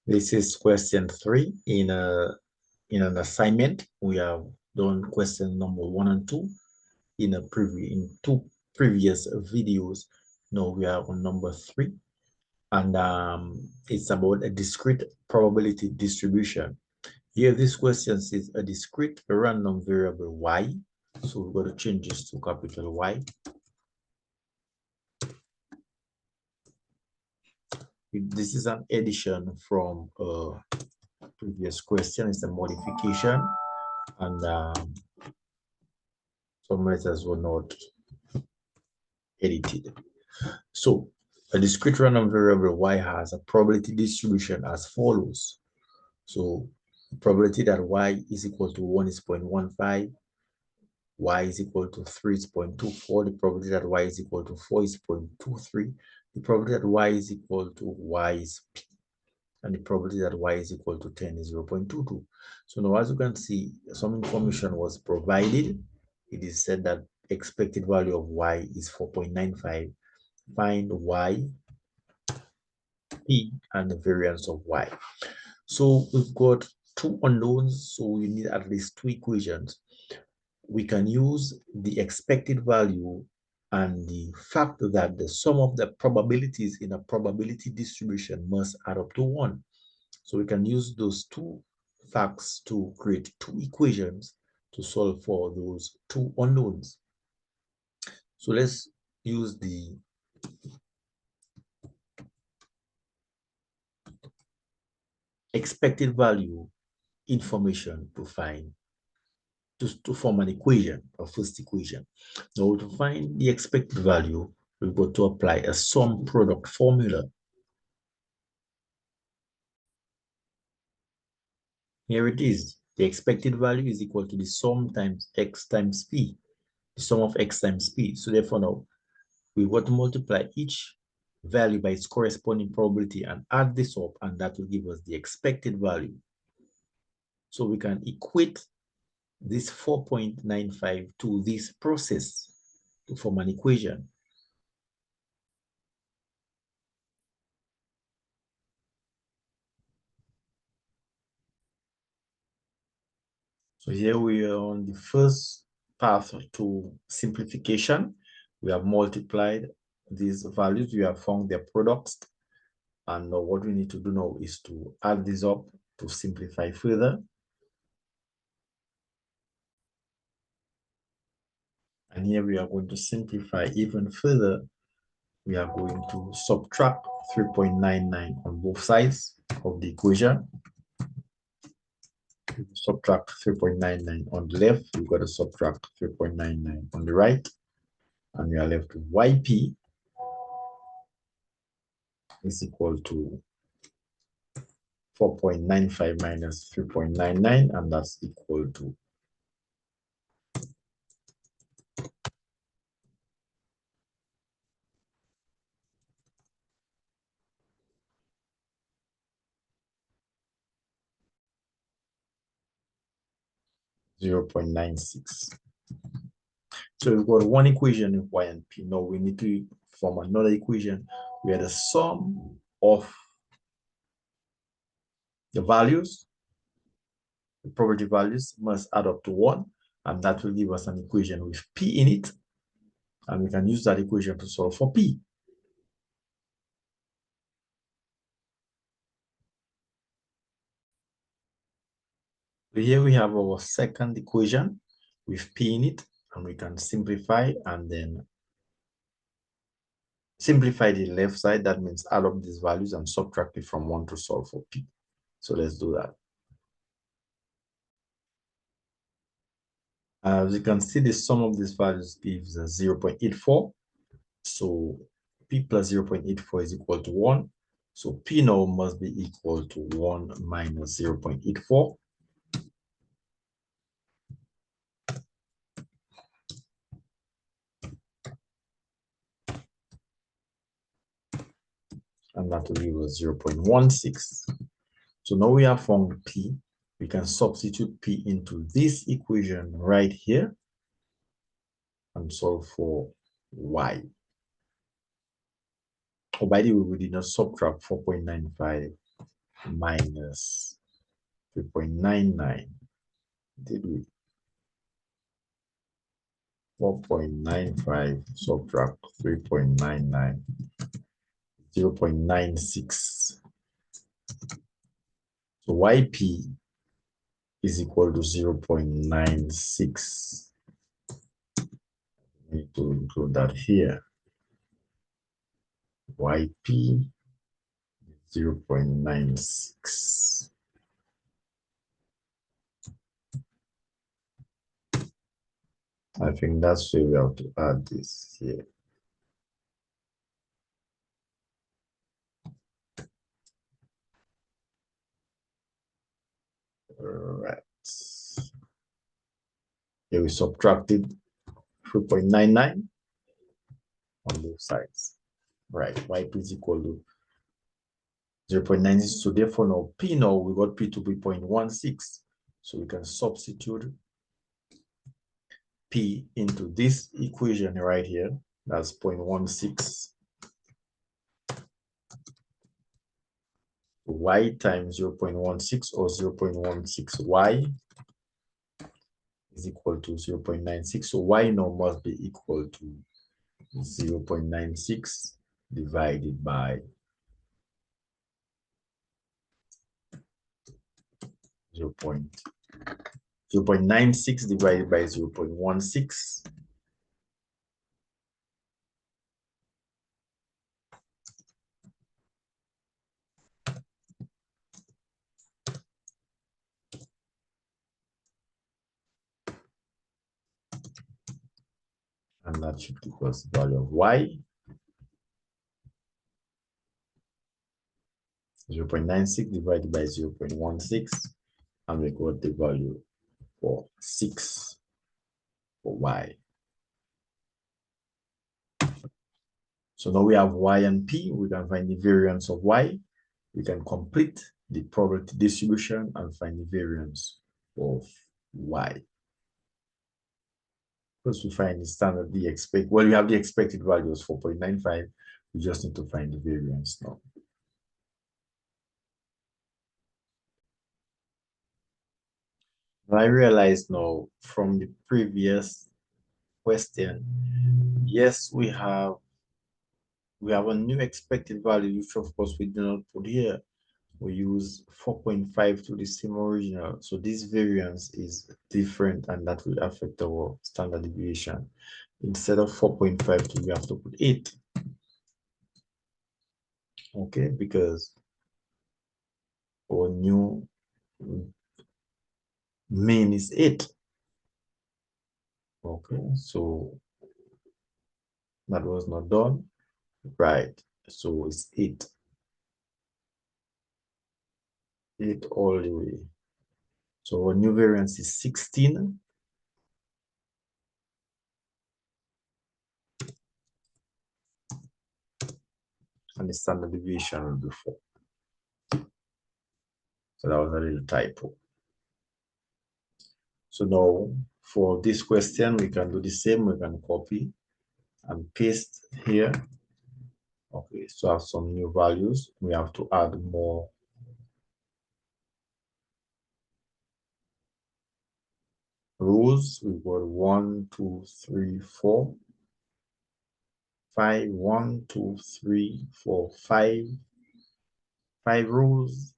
This is question 3 in an assignment. We have done question number 1 and 2 in two previous videos. Now we are on number 3, and it's about a discrete probability distribution. Here, this question says a discrete random variable y. So we're going to change this to capital Y. This is an addition from a previous question. It's a modification, and some letters were not edited. So a discrete random variable y has a probability distribution as follows. So the probability that y is equal to 1 is 0.15, y is equal to 3 is 0.24, the probability that y is equal to 4 is 0.23, the probability that y is equal to y is p, and the probability that y is equal to 10 is 0.22. So now, as you can see, some information was provided. It is said that expected value of y is 4.95. Find y, p, and the variance of y. So we've got two unknowns, so we need at least two equations. We can use the expected value and the fact that the sum of the probabilities in a probability distribution must add up to 1. So we can use those two facts to create two equations to solve for those two unknowns. So let's use the expected value information to find to form an equation, a first equation. Now, to find the expected value, we've got to apply a sum product formula. Here it is. The expected value is equal to the sum times x times p, the sum of x times p. So therefore now, we've got to multiply each value by its corresponding probability and add this up, and that will give us the expected value. So we can equate this 4.95 to this process to form an equation. So here we are on the first path to simplification. We have multiplied these values, we have found their products, and now what we need to do now is to add this up to simplify further. And here we are going to simplify even further. We are going to subtract 3.99 on both sides of the equation. Subtract 3.99 on the left, we've got to subtract 3.99 on the right, and we are left with yp is equal to 4.95 minus 3.99, and that's equal to 0.96. So we've got one equation of y and p. Now we need to form another equation where the sum of the values, the probability values, must add up to 1, and that will give us an equation with p in it, and we can use that equation to solve for p. So here we have our second equation with p in it, and we can simplify and then simplify the left side. That means add up these values and subtract it from 1 to solve for p. So let's do that. As you can see, the sum of these values gives 0.84. So p plus 0.84 is equal to 1. So p now must be equal to 1 minus 0.84. And that will give us 0.16. So now we have found p. We can substitute p into this equation right here and solve for y. Oh, by the way, we did not subtract 4.95 minus 3.99. Did we? 4.95 subtract 3.99, 0.96. So YP is equal to 0.96. We need to include that here. YP 0.96. I think that's where we have to add this here. All right. Here we subtracted 3.99 on both sides. Right, YP is equal to 0.96. So therefore now P, now we got P to be 0.16. So we can substitute P into this equation right here. That's 0.16. Y times 0.16 or 0.16y is equal to 0.96. So Y now must be equal to 0.96 divided by 0.96 divided by 0.16. And that should give us the value of Y. 0.96 divided by 0.16, and we got the value for 6 for Y. So now we have Y and P. We can find the variance of Y. We can complete the probability distribution and find the variance of Y. First, we find the standard, we have the expected value is 4.95. We just need to find the variance now. I realize now from the previous question, yes, we have a new expected value, which of course we do not put here. We use 4.5 to the same original. So this variance is different and that will affect our standard deviation. Instead of 4.5, we have to put 8. Okay, because our new mean is 8. Okay, so that was not done. Right, so it's 8. 8 all the way. So our new variance is 16. And the standard deviation will be 4. So that was a little typo. So now for this question, we can do the same. We can copy and paste here. Okay, so I have some new values. We have to add more rows. We've got 1, 2, 3, 4, 5, 1, 2, 3, 4, 5, 5 rows.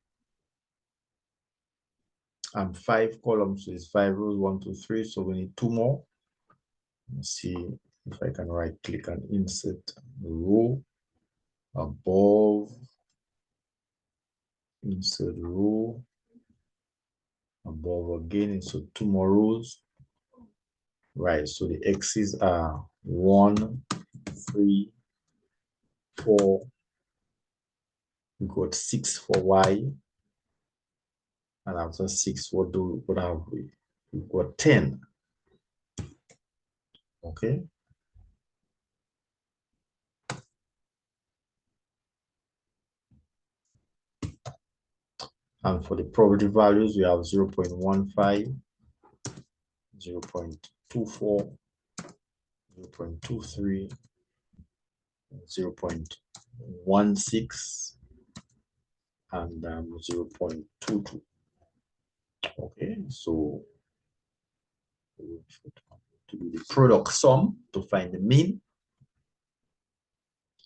And 5 columns, so it's 5 rows, 1, 2, 3. So we need 2 more. Let's see if I can right click and insert row above, insert row above again. So 2 more rows. Right, so the x's are 1, 3, 4. We got 6 for y. And after 6, what have we? We've got 10. Okay. And for the probability values, we have 0 0.15, 0 0.24, 0 0.23, 0 0.16, and 0.22. Okay, so to do the product sum to find the mean.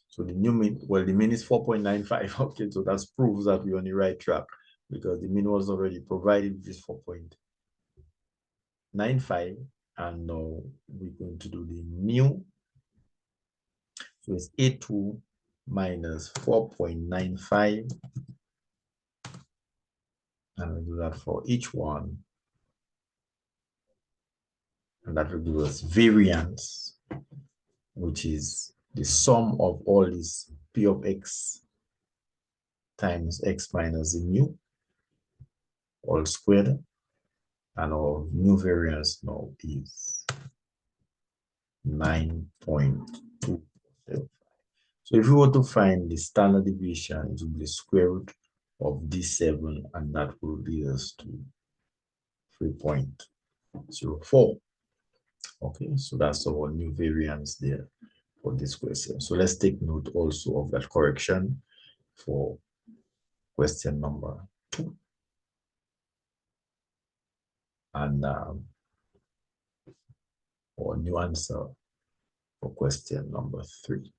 So the new mean, well, the mean is 4.95. Okay, so that proves that we're on the right track because the mean was already provided with this 4.95, and now we're going to do the mu. So it's A2 minus 4.95, and we do that for each one, and that will give us variance, which is the sum of all these P of X times X minus the mu, all squared, and our new variance now is 9.2. So if you were to find the standard deviation, it would be the square root of D7, and that will lead us to 3.04. Okay, so that's our new variance there for this question. So let's take note also of that correction for question number 2. And our new answer for question number 3.